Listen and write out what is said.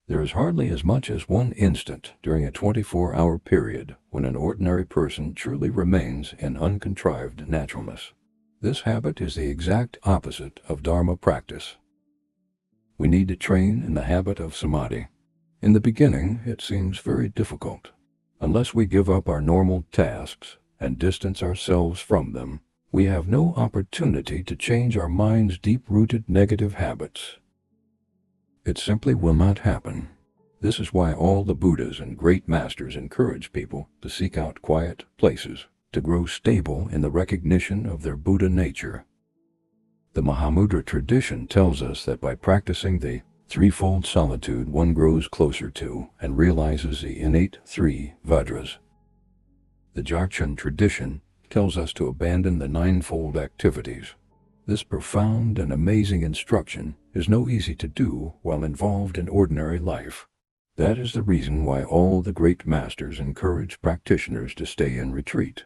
There is hardly as much as one instant during a 24-hour period when an ordinary person truly remains in uncontrived naturalness. This habit is the exact opposite of Dharma practice. We need to train in the habit of samadhi. In the beginning, it seems very difficult. Unless we give up our normal tasks and distance ourselves from them, we have no opportunity to change our mind's deep-rooted negative habits. It simply will not happen. This is why all the Buddhas and great masters encourage people to seek out quiet places, to grow stable in the recognition of their Buddha nature. The Mahamudra tradition tells us that by practicing the threefold solitude, one grows closer to and realizes the innate three vajras. The Dzogchen tradition tells us to abandon the ninefold activities. This profound and amazing instruction is no easy to do while involved in ordinary life. That is the reason why all the great masters encourage practitioners to stay in retreat.